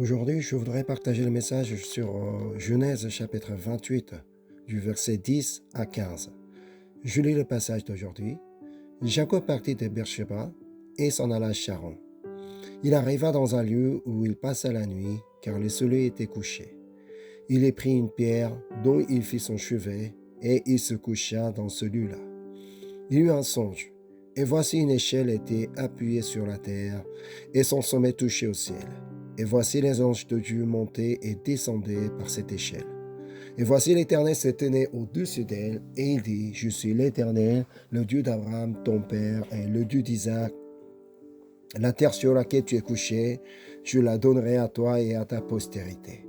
Aujourd'hui, je voudrais partager le message sur Genèse chapitre 28, du verset 10 à 15. Je lis le passage d'aujourd'hui. Jacob partit de Beersheba et s'en alla à Charan. Il arriva dans un lieu où il passa la nuit, car le soleil était couché. Il y prit une pierre dont il fit son chevet, et il se coucha dans ce lieu-là. Il eut un songe, et voici une échelle était appuyée sur la terre, et son sommet touchait au ciel. Et voici les anges de Dieu montaient et descendaient par cette échelle. Et voici l'Éternel se tenait au-dessus d'elle, et il dit, je suis l'Éternel, le Dieu d'Abraham, ton père, et le Dieu d'Isaac. La terre sur laquelle tu es couché, je la donnerai à toi et à ta postérité.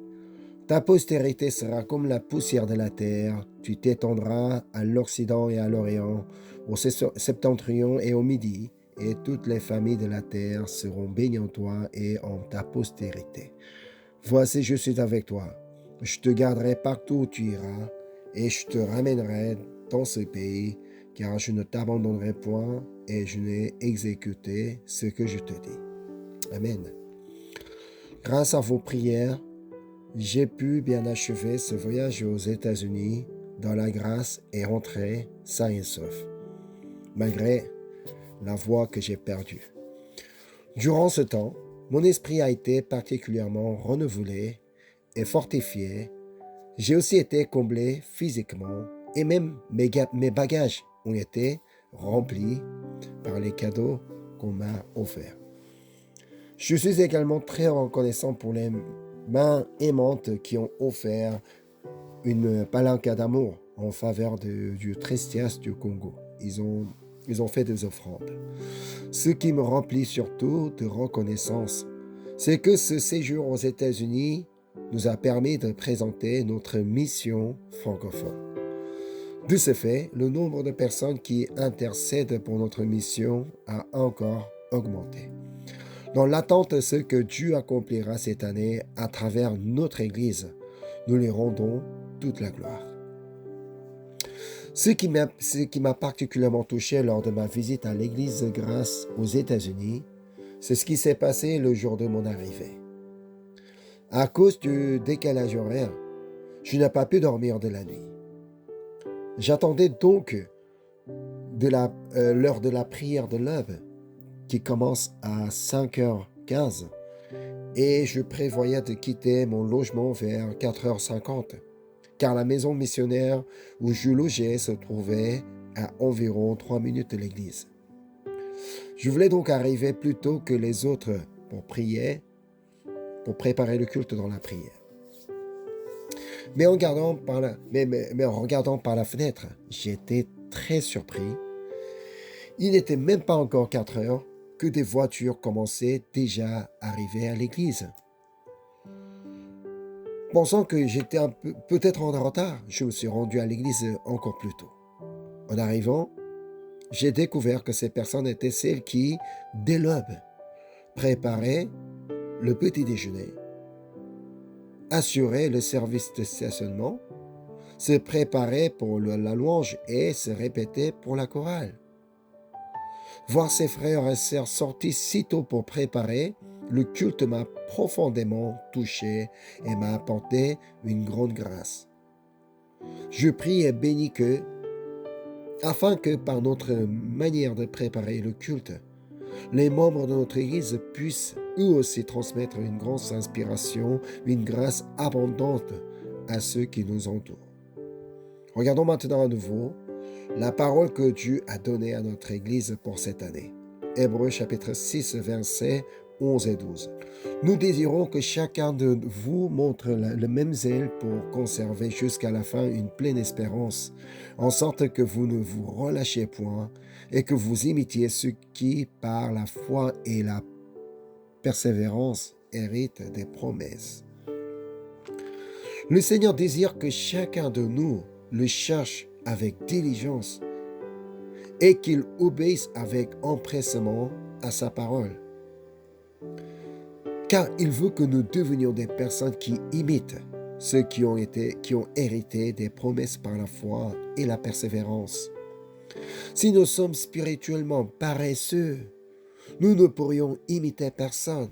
Ta postérité sera comme la poussière de la terre, tu t'étendras à l'Occident et à l'Orient, au septentrion et au Midi, et toutes les familles de la terre seront bénies en toi et en ta postérité. Voici, je suis avec toi. Je te garderai partout où tu iras, et je te ramènerai dans ce pays, car je ne t'abandonnerai point, et je n'ai exécuté ce que je te dis. Amen. Grâce à vos prières, j'ai pu bien achever ce voyage aux États-Unis dans la grâce et rentrer sain et sauf, malgré la voix que j'ai perdue. Durant ce temps, mon esprit a été particulièrement renouvelé et fortifié. J'ai aussi été comblé physiquement et même mes bagages ont été remplis par les cadeaux qu'on m'a offerts. Je suis également très reconnaissant pour les mains aimantes qui ont offert une palanque d'amour en faveur du Tristias du Congo. Ils ont fait des offrandes. Ce qui me remplit surtout de reconnaissance, c'est que ce séjour aux États-Unis nous a permis de présenter notre mission francophone. De ce fait, le nombre de personnes qui intercèdent pour notre mission a encore augmenté. Dans l'attente de ce que Dieu accomplira cette année à travers notre Église, nous lui rendons toute la gloire. Ce qui m'a particulièrement touché lors de ma visite à l'Église de Grâce aux États-Unis, c'est ce qui s'est passé le jour de mon arrivée. À cause du décalage horaire, je n'ai pas pu dormir de la nuit. J'attendais donc l'heure de la prière de l'aube, qui commence à 5h15, et je prévoyais de quitter mon logement vers 4h50, car la maison missionnaire où je logeais se trouvait à environ 3 minutes de l'église. Je voulais donc arriver plus tôt que les autres pour prier, pour préparer le culte dans la prière. Mais en regardant par la fenêtre, j'étais très surpris. Il n'était même pas encore 4 heures que des voitures commençaient déjà à arriver à l'église. Pensant que j'étais peut-être en retard, je me suis rendu à l'église encore plus tôt. En arrivant, j'ai découvert que ces personnes étaient celles qui, dès l'aube, préparaient le petit déjeuner, assuraient le service de stationnement, se préparaient pour la louange et se répétaient pour la chorale. Voir ses frères et sœurs sortis si tôt pour préparer le culte m'a profondément touché et m'a apporté une grande grâce. Je prie et bénis que, afin que par notre manière de préparer le culte, les membres de notre Église puissent eux aussi transmettre une grande inspiration, une grâce abondante à ceux qui nous entourent. Regardons maintenant à nouveau la parole que Dieu a donnée à notre Église pour cette année. Hébreux chapitre 6, versets 11 et 12. Nous désirons que chacun de vous montre le même zèle pour conserver jusqu'à la fin une pleine espérance, en sorte que vous ne vous relâchiez point et que vous imitiez ceux qui, par la foi et la persévérance, héritent des promesses. Le Seigneur désire que chacun de nous le cherche avec diligence et qu'il obéisse avec empressement à sa parole. Car il veut que nous devenions des personnes qui imitent ceux qui ont hérité des promesses par la foi et la persévérance. Si nous sommes spirituellement paresseux, nous ne pourrions imiter personne.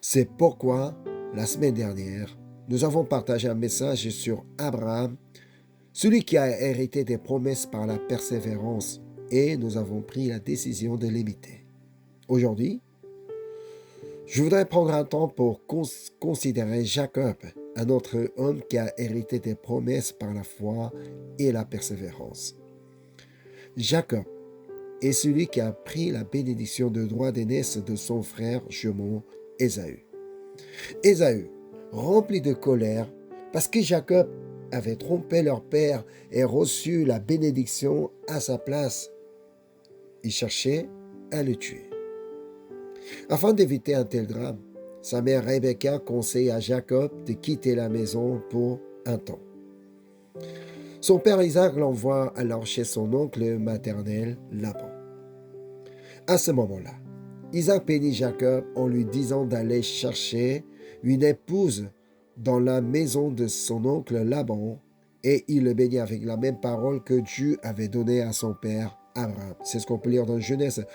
C'est pourquoi la semaine dernière, nous avons partagé un message sur Abraham, celui qui a hérité des promesses par la persévérance, et nous avons pris la décision de l'imiter. Aujourd'hui, je voudrais prendre un temps pour considérer Jacob, un autre homme qui a hérité des promesses par la foi et la persévérance. Jacob est celui qui a pris la bénédiction de droit d'aînesse de son frère jumeau Ésaü. Ésaü, rempli de colère, parce que Jacob avait trompé leur père et reçu la bénédiction à sa place, il cherchait à le tuer. Afin d'éviter un tel drame, sa mère Rebecca conseille à Jacob de quitter la maison pour un temps. Son père Isaac l'envoie alors chez son oncle maternel Laban. À ce moment-là, Isaac bénit Jacob en lui disant d'aller chercher une épouse dans la maison de son oncle Laban, et il le bénit avec la même parole que Dieu avait donnée à son père Abraham. C'est ce qu'on peut lire dans Genèse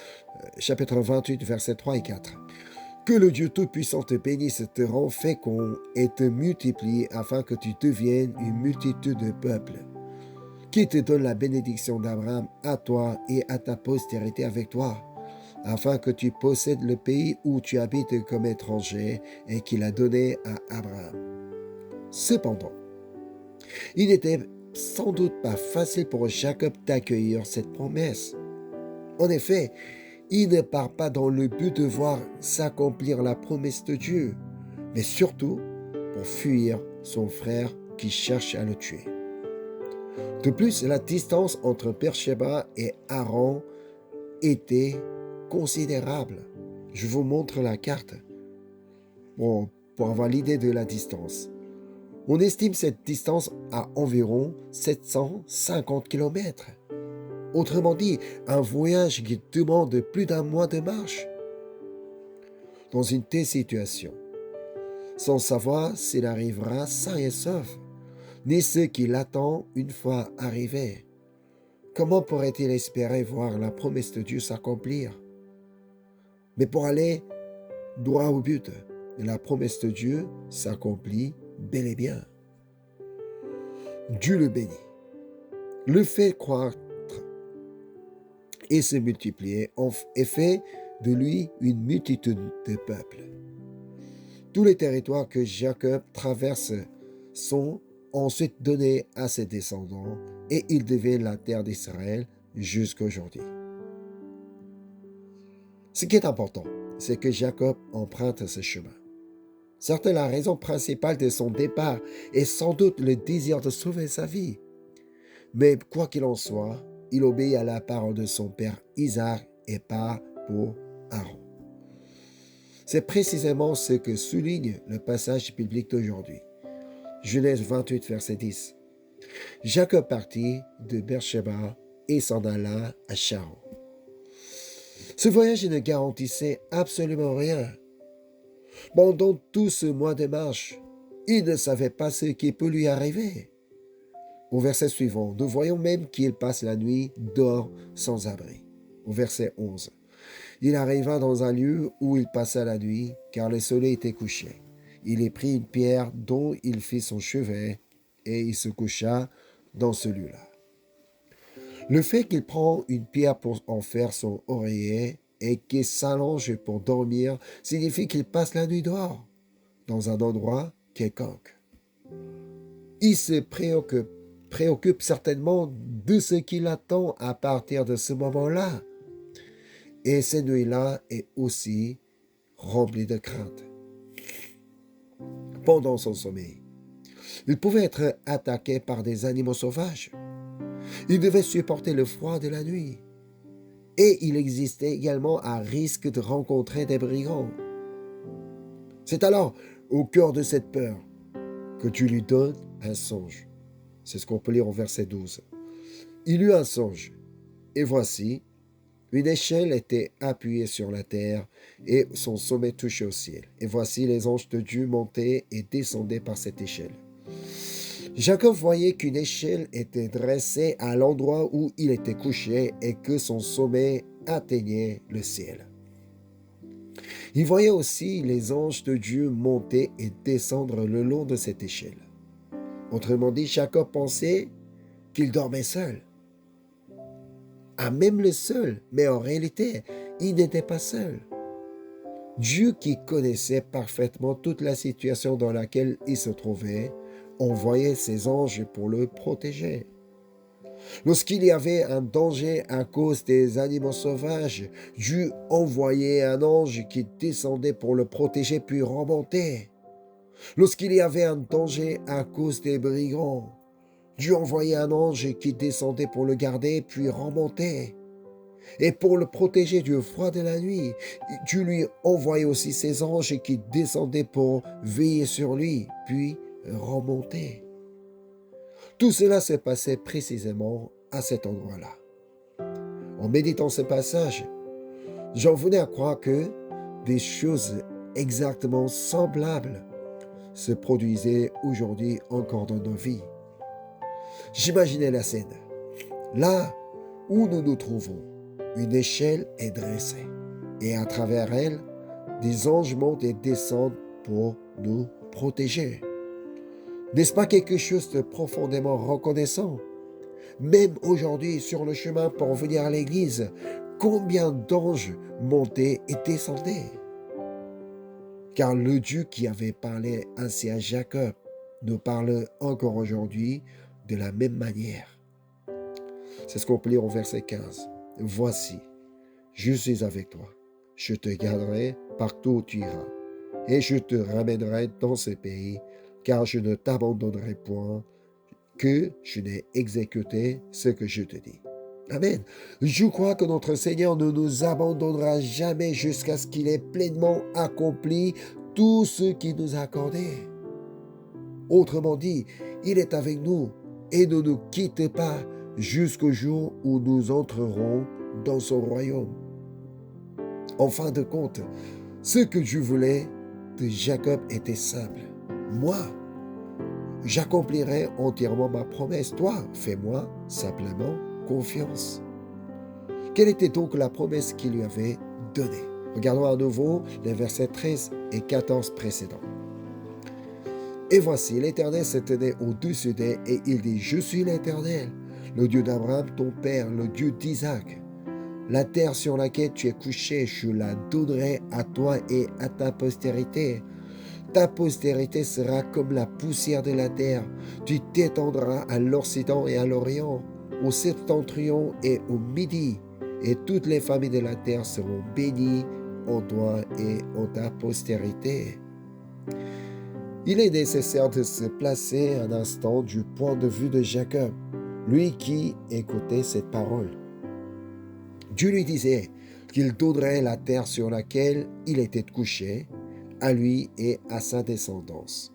chapitre 28, versets 3 et 4. Que le Dieu Tout-Puissant te bénisse, te rend fécond et te multiplie afin que tu deviennes une multitude de peuples. Qui te donne la bénédiction d'Abraham à toi et à ta postérité avec toi, afin que tu possèdes le pays où tu habites comme étranger et qu'il a donné à Abraham. Cependant, il n'était sans doute pas facile pour Jacob d'accueillir cette promesse. En effet, il ne part pas dans le but de voir s'accomplir la promesse de Dieu, mais surtout pour fuir son frère qui cherche à le tuer. De plus, la distance entre Beersheba et Haran était considérable. Je vous montre la carte pour avoir l'idée de la distance. On estime cette distance à environ 750 km. Autrement dit, un voyage qui demande plus d'un mois de marche. Dans une telle situation, sans savoir s'il arrivera sain et sauf, ni ce qui l'attend une fois arrivé, comment pourrait-il espérer voir la promesse de Dieu s'accomplir? Mais pour aller droit au but, la promesse de Dieu s'accomplit bel et bien. Dieu le bénit, le fait croître et se multiplier et fait de lui une multitude de peuples. Tous les territoires que Jacob traverse sont ensuite donnés à ses descendants et ils deviennent la terre d'Israël jusqu'à aujourd'hui. Ce qui est important, c'est que Jacob emprunte ce chemin. Certes, la raison principale de son départ est sans doute le désir de sauver sa vie. Mais quoi qu'il en soit, il obéit à la parole de son père Isaac et part pour Haran. C'est précisément ce que souligne le passage biblique d'aujourd'hui. Genèse 28, verset 10. Jacob partit de Beersheba et s'en alla à Charan. Ce voyage ne garantissait absolument rien. Pendant tout ce mois de marche, il ne savait pas ce qui peut lui arriver. Au verset suivant, nous voyons même qu'il passe la nuit dehors sans abri. Au verset 11, il arriva dans un lieu où il passa la nuit, car le soleil était couché. Il y prit une pierre dont il fit son chevet, et il se coucha dans ce lieu-là. Le fait qu'il prend une pierre pour en faire son oreiller et qu'il s'allonge pour dormir signifie qu'il passe la nuit dehors, dans un endroit quelconque. Il se préoccupe certainement de ce qui l'attend à partir de ce moment-là. Et cette nuit-là est aussi remplie de crainte. Pendant son sommeil, il pouvait être attaqué par des animaux sauvages. Il devait supporter le froid de la nuit. Et il existait également un risque de rencontrer des brigands. C'est alors, au cœur de cette peur, que Dieu lui donne un songe. C'est ce qu'on peut lire au verset 12. Il eut un songe, et voici, une échelle était appuyée sur la terre, et son sommet touchait au ciel. Et voici, les anges de Dieu montaient et descendaient par cette échelle. Jacob voyait qu'une échelle était dressée à l'endroit où il était couché et que son sommet atteignait le ciel. Il voyait aussi les anges de Dieu monter et descendre le long de cette échelle. Autrement dit, Jacob pensait qu'il dormait seul. Ah, même le seul, mais en réalité, il n'était pas seul. Dieu, qui connaissait parfaitement toute la situation dans laquelle il se trouvait, envoyait ses anges pour le protéger. Lorsqu'il y avait un danger à cause des animaux sauvages, Dieu envoyait un ange qui descendait pour le protéger puis remontait. Lorsqu'il y avait un danger à cause des brigands, Dieu envoyait un ange qui descendait pour le garder puis remontait. Et pour le protéger du froid de la nuit, Dieu lui envoyait aussi ses anges qui descendaient pour veiller sur lui puis remontaient. Tout cela se passait précisément à cet endroit-là. En méditant ce passage, j'en venais à croire que des choses exactement semblables se produisaient aujourd'hui encore dans nos vies. J'imaginais la scène. Là où nous nous trouvons, une échelle est dressée et à travers elle, des anges montent et descendent pour nous protéger. N'est-ce pas quelque chose de profondément reconnaissant? Même aujourd'hui, sur le chemin pour venir à l'église, combien d'anges montaient et descendaient? Car le Dieu qui avait parlé ainsi à Jacob nous parle encore aujourd'hui de la même manière. C'est ce qu'on peut lire au verset 15. Voici, je suis avec toi. Je te garderai partout où tu iras, et je te ramènerai dans ce pays, car je ne t'abandonnerai point, que je n'ai exécuté ce que je te dis. Amen. Je crois que notre Seigneur ne nous abandonnera jamais jusqu'à ce qu'il ait pleinement accompli tout ce qu'il nous a accordé. Autrement dit, il est avec nous et ne nous quitte pas jusqu'au jour où nous entrerons dans son royaume. En fin de compte, ce que Dieu voulait de Jacob était simple. Moi, j'accomplirai entièrement ma promesse. Toi, fais-moi simplement confiance. Quelle était donc la promesse qu'il lui avait donnée? Regardons à nouveau les versets 13 et 14 précédents. Et voici, l'Éternel se tenait au-dessus d'elle et il dit, je suis l'Éternel, le Dieu d'Abraham, ton père, le Dieu d'Isaac. La terre sur laquelle tu es couché, je la donnerai à toi et à ta postérité. Ta postérité sera comme la poussière de la terre. Tu t'étendras à l'Occident et à l'Orient, au septentrion et au Midi. Et toutes les familles de la terre seront bénies en toi et en ta postérité. Il est nécessaire de se placer un instant du point de vue de Jacob, lui qui écoutait cette parole. Dieu lui disait qu'il donnerait la terre sur laquelle il était couché, à lui et à sa descendance.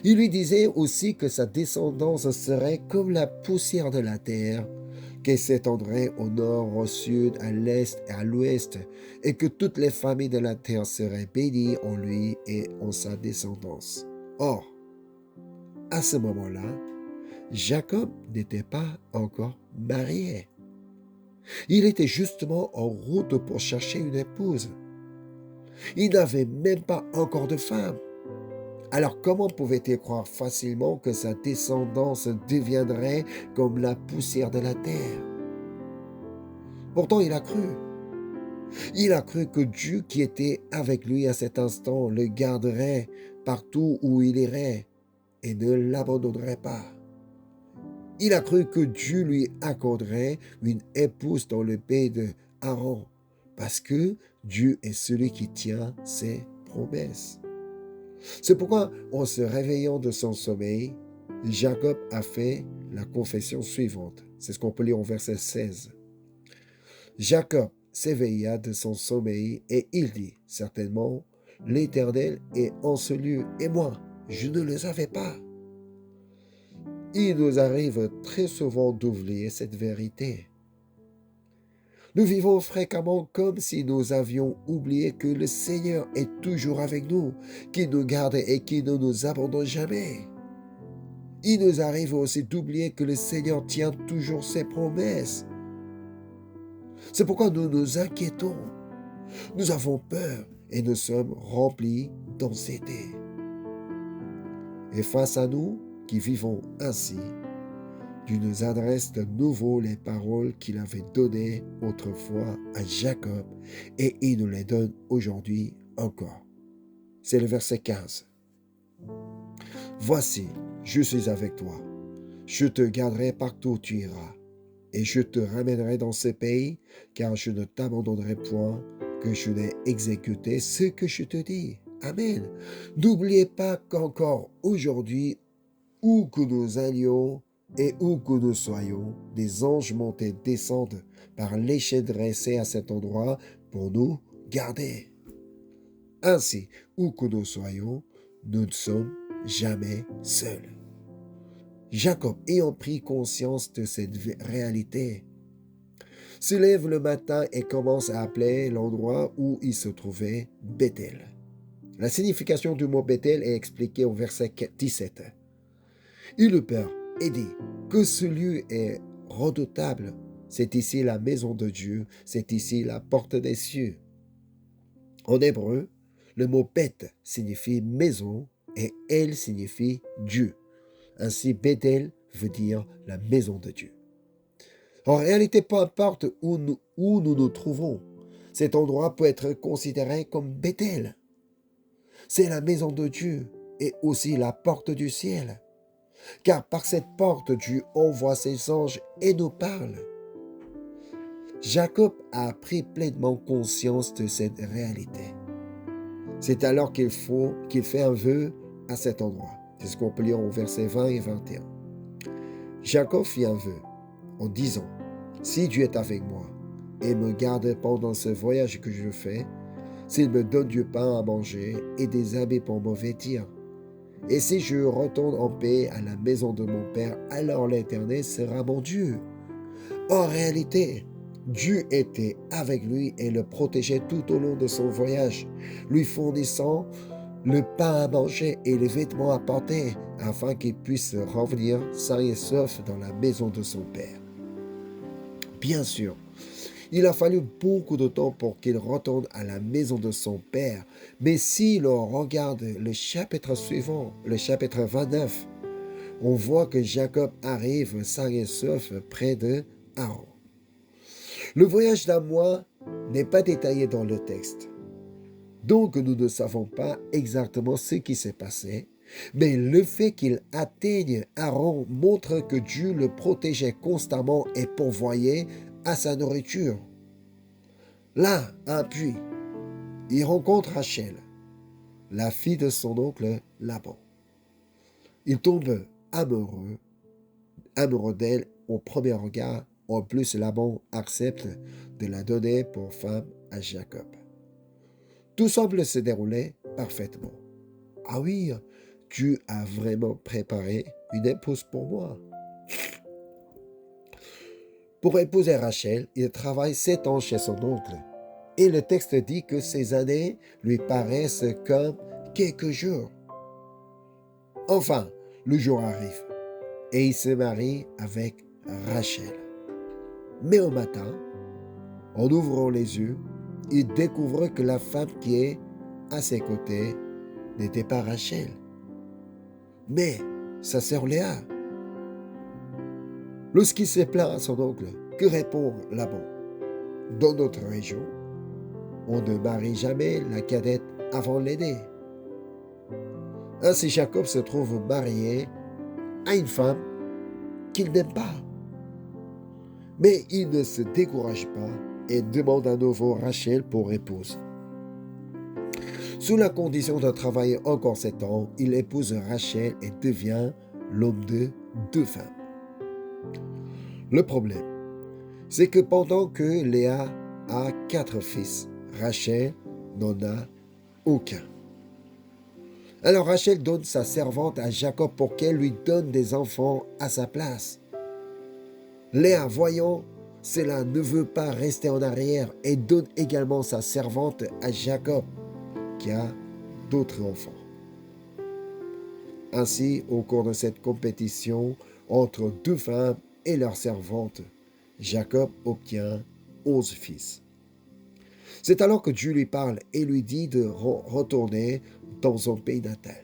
Il lui disait aussi que sa descendance serait comme la poussière de la terre, qu'elle s'étendrait au nord, au sud, à l'est et à l'ouest, et que toutes les familles de la terre seraient bénies en lui et en sa descendance. Or, à ce moment-là, Jacob n'était pas encore marié. Il était justement en route pour chercher une épouse. Il n'avait même pas encore de femme. Alors comment pouvait-il croire facilement que sa descendance deviendrait comme la poussière de la terre? Pourtant, il a cru. Il a cru que Dieu qui était avec lui à cet instant le garderait partout où il irait et ne l'abandonnerait pas. Il a cru que Dieu lui accorderait une épouse dans le pays de Haran, parce que Dieu est celui qui tient ses promesses. C'est pourquoi, en se réveillant de son sommeil, Jacob a fait la confession suivante. C'est ce qu'on peut lire au verset 16. Jacob s'éveilla de son sommeil et il dit, certainement, l'Éternel est en ce lieu et moi, je ne le savais pas. Il nous arrive très souvent d'oublier cette vérité. Nous vivons fréquemment comme si nous avions oublié que le Seigneur est toujours avec nous, qui nous garde et qui ne nous abandonne jamais. Il nous arrive aussi d'oublier que le Seigneur tient toujours ses promesses. C'est pourquoi nous nous inquiétons, nous avons peur et nous sommes remplis d'anxiété. Et face à nous, qui vivons ainsi, Dieu nous adresse de nouveau les paroles qu'il avait données autrefois à Jacob et il nous les donne aujourd'hui encore. C'est le verset 15. Voici, je suis avec toi. Je te garderai partout où tu iras et je te ramènerai dans ce pays, car je ne t'abandonnerai point, que je n'ai exécuté ce que je te dis. Amen. N'oubliez pas qu'encore aujourd'hui, où que nous allions et où que nous soyons, des anges montent et descendent par l'échelle dressée à cet endroit pour nous garder. Ainsi, où que nous soyons, nous ne sommes jamais seuls. Jacob, ayant pris conscience de cette réalité, se lève le matin et commence à appeler l'endroit où il se trouvait Bethel. La signification du mot Bethel est expliquée au verset 17. Il eut peur et dit que ce lieu est redoutable. C'est ici la maison de Dieu, c'est ici la porte des cieux. En hébreu, le mot Beth signifie maison et El signifie Dieu. Ainsi, Bethel veut dire la maison de Dieu. En réalité, peu importe où nous nous trouvons, cet endroit peut être considéré comme Bethel. C'est la maison de Dieu et aussi la porte du ciel. Car par cette porte, Dieu envoie ses anges et nous parle. Jacob a pris pleinement conscience de cette réalité. C'est alors qu'il fait un vœu à cet endroit. C'est ce qu'on peut lire au verset 20 et 21. Jacob fit un vœu en disant, « Si Dieu est avec moi et me garde pendant ce voyage que je fais, s'il me donne du pain à manger et des habits pour me vêtir, et si je retourne en paix à la maison de mon Père, alors l'Éternel sera mon Dieu. » En réalité, Dieu était avec lui et le protégeait tout au long de son voyage, lui fournissant le pain à manger et les vêtements à porter, afin qu'il puisse revenir sain et sauf dans la maison de son Père. Bien sûr, il a fallu beaucoup de temps pour qu'il retourne à la maison de son Père, mais si l'on regarde le chapitre suivant, le chapitre 29, on voit que Jacob arrive sain et sauf près de Haran. Le voyage d'un mois n'est pas détaillé dans le texte. Donc nous ne savons pas exactement ce qui s'est passé, mais le fait qu'il atteigne Haran montre que Dieu le protégeait constamment et pourvoyait à sa nourriture. Là, à un puits, il rencontre Rachel, la fille de son oncle Laban. Il tombe amoureux d'elle au premier regard. En plus, Laban accepte de la donner pour femme à Jacob. Tout semble se dérouler parfaitement. Ah oui, Dieu a vraiment préparé une épouse pour moi. Pour épouser Rachel, il travaille 7 ans chez son oncle. Et le texte dit que ces années lui paraissent comme quelques jours. Enfin, le jour arrive et il se marie avec Rachel. Mais au matin, en ouvrant les yeux, il découvre que la femme qui est à ses côtés n'était pas Rachel, mais sa sœur Léa. Lorsqu'il se plaint à son oncle, que répond Laban? Dans notre région, on ne marie jamais la cadette avant l'aînée. Ainsi Jacob se trouve marié à une femme qu'il n'aime pas. Mais il ne se décourage pas et demande à nouveau Rachel pour épouse. Sous la condition de travailler encore 7 ans, il épouse Rachel et devient l'homme de 2 femmes. Le problème, c'est que pendant que Léa a 4 fils, Rachel n'en a aucun. Alors Rachel donne sa servante à Jacob pour qu'elle lui donne des enfants à sa place. Léa, voyant cela, ne veut pas rester en arrière et donne également sa servante à Jacob, qui a d'autres enfants. Ainsi, au cours de cette compétition entre 2 femmes et leurs servantes, Jacob obtient 11 fils. C'est alors que Dieu lui parle et lui dit de retourner dans son pays natal.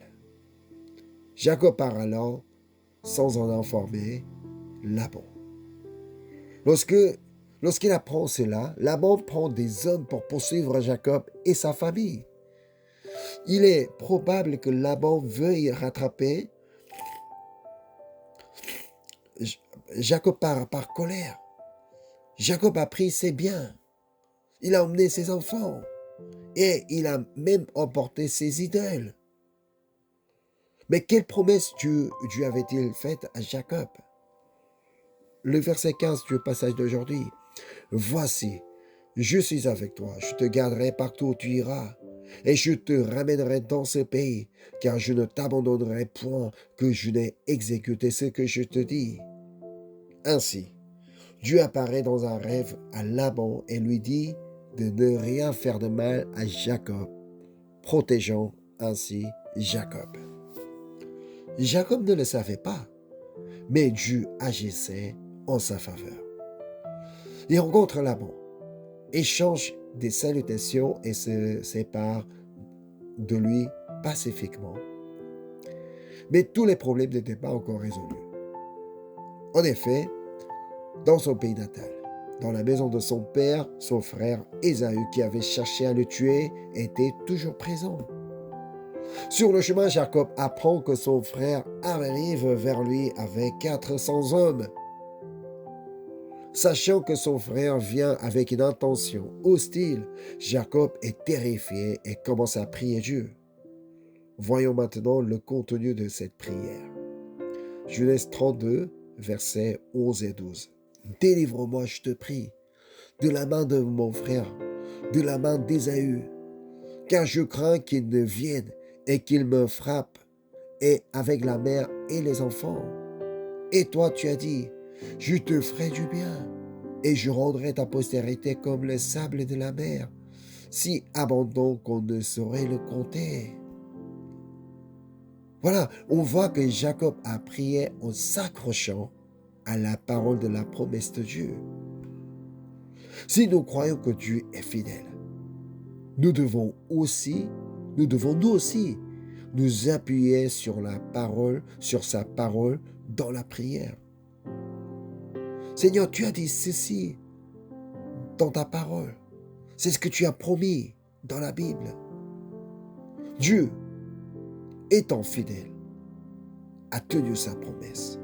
Jacob part alors sans en informer Laban. Lorsqu'il apprend cela, Laban prend des hommes pour poursuivre Jacob et sa famille. Il est probable que Laban veuille rattraper Jacob par colère. Jacob a pris ses biens, il a emmené ses enfants et il a même emporté ses idoles. Mais quelle promesse Dieu avait-il faite à Jacob? Le verset 15 du passage d'aujourd'hui. Voici, je suis avec toi, je te garderai partout où tu iras, et je te ramènerai dans ce pays, car je ne t'abandonnerai point que je n'ai exécuté ce que je te dis. Ainsi, Dieu apparaît dans un rêve à Laban et lui dit de ne rien faire de mal à Jacob, protégeant ainsi Jacob. Jacob ne le savait pas, mais Dieu agissait en sa faveur. Il rencontre Laban, échange des salutations et se sépare de lui pacifiquement. Mais tous les problèmes n'étaient pas encore résolus. En effet, dans son pays natal, dans la maison de son père, son frère Ésaü, qui avait cherché à le tuer, était toujours présent. Sur le chemin, Jacob apprend que son frère arrive vers lui avec 400 hommes. Sachant que son frère vient avec une intention hostile, Jacob est terrifié et commence à prier Dieu. Voyons maintenant le contenu de cette prière. Genèse 32, versets 11 et 12. Délivre-moi, je te prie, de la main de mon frère, de la main d'Ésaü, car je crains qu'il ne vienne et qu'il me frappe, et avec la mère et les enfants. Et toi, tu as dit, je te ferai du bien, et je rendrai ta postérité comme le sable de la mer, si abondant qu'on ne saurait le compter. Voilà, on voit que Jacob a prié en s'accrochant à la parole de la promesse de Dieu. Si nous croyons que Dieu est fidèle, nous devons nous aussi nous appuyer sur la parole, sur sa parole dans la prière. Seigneur, tu as dit ceci dans ta parole. C'est ce que tu as promis dans la Bible. Dieu, étant fidèle, a tenu sa promesse.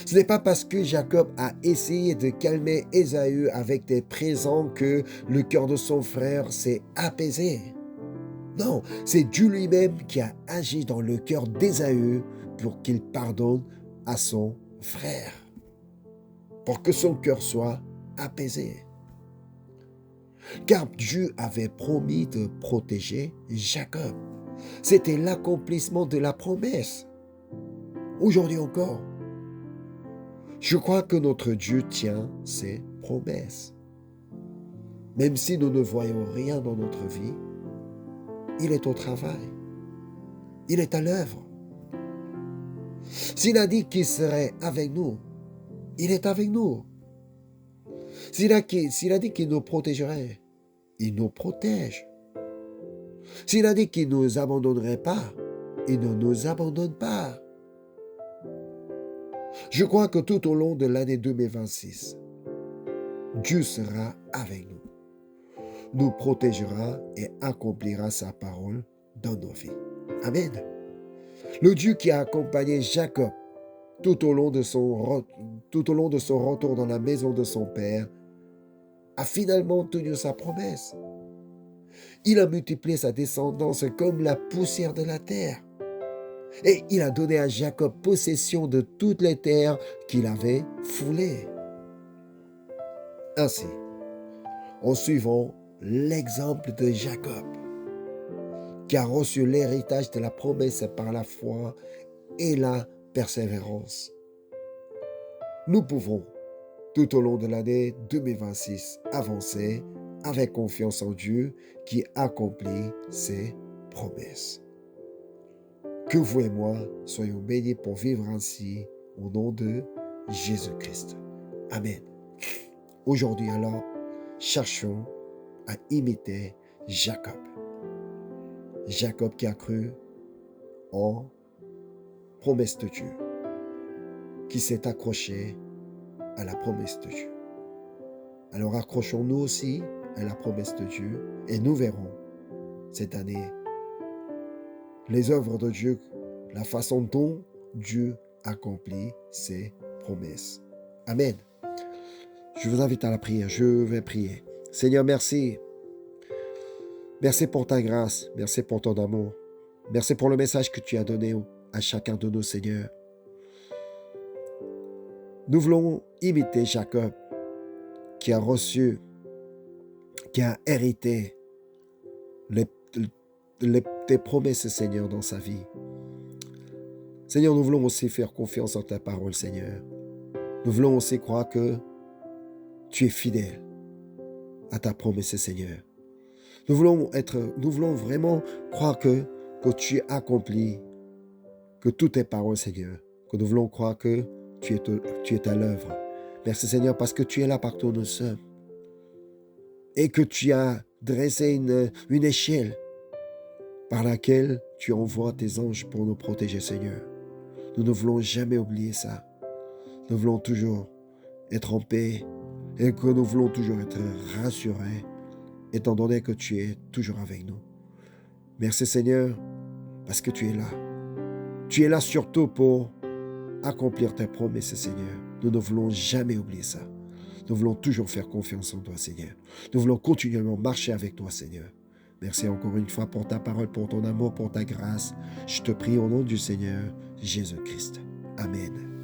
Ce n'est pas parce que Jacob a essayé de calmer Ésaü avec des présents que le cœur de son frère s'est apaisé. Non, c'est Dieu lui-même qui a agi dans le cœur d'Ésaü pour qu'il pardonne à son frère, pour que son cœur soit apaisé. Car Dieu avait promis de protéger Jacob. C'était l'accomplissement de la promesse. Aujourd'hui encore, je crois que notre Dieu tient ses promesses. Même si nous ne voyons rien dans notre vie, il est au travail. Il est à l'œuvre. S'il a dit qu'il serait avec nous, il est avec nous. S'il a dit qu'il nous protégerait, il nous protège. S'il a dit qu'il ne nous abandonnerait pas, il ne nous abandonne pas. Je crois que tout au long de l'année 2026, Dieu sera avec nous, nous protégera et accomplira sa parole dans nos vies. Amen. Le Dieu qui a accompagné Jacob tout au long de son retour dans la maison de son père a finalement tenu sa promesse. Il a multiplié sa descendance comme la poussière de la terre. Et il a donné à Jacob possession de toutes les terres qu'il avait foulées. Ainsi, en suivant l'exemple de Jacob, qui a reçu l'héritage de la promesse par la foi et la persévérance, nous pouvons, tout au long de l'année 2026, avancer avec confiance en Dieu qui accomplit ses promesses. Que vous et moi soyons bénis pour vivre ainsi au nom de Jésus-Christ. Amen. Aujourd'hui alors, cherchons à imiter Jacob. Jacob qui a cru en promesse de Dieu, qui s'est accroché à la promesse de Dieu. Alors accrochons-nous aussi à la promesse de Dieu et nous verrons cette année les œuvres de Dieu, la façon dont Dieu accomplit ses promesses. Amen. Je vous invite à la prière. Je vais prier. Seigneur, merci. Merci pour ta grâce. Merci pour ton amour. Merci pour le message que tu as donné à chacun de nos seigneurs. Nous voulons imiter Jacob, qui a reçu, qui a hérité tes promesses, Seigneur, dans sa vie. Seigneur, nous voulons aussi faire confiance en ta parole, Seigneur. Nous voulons aussi croire que tu es fidèle à ta promesse, Seigneur. Nous voulons vraiment croire que tu accomplis, que toutes tes paroles, Seigneur, que nous voulons croire que tu es à l'œuvre. Merci, Seigneur, parce que tu es là partout où nous sommes et que tu as dressé une échelle par laquelle tu envoies tes anges pour nous protéger, Seigneur. Nous ne voulons jamais oublier ça. Nous voulons toujours être en paix et que nous voulons toujours être rassurés, étant donné que tu es toujours avec nous. Merci, Seigneur, parce que tu es là. Tu es là surtout pour accomplir tes promesses, Seigneur. Nous ne voulons jamais oublier ça. Nous voulons toujours faire confiance en toi, Seigneur. Nous voulons continuellement marcher avec toi, Seigneur. Merci encore une fois pour ta parole, pour ton amour, pour ta grâce. Je te prie au nom du Seigneur Jésus-Christ. Amen.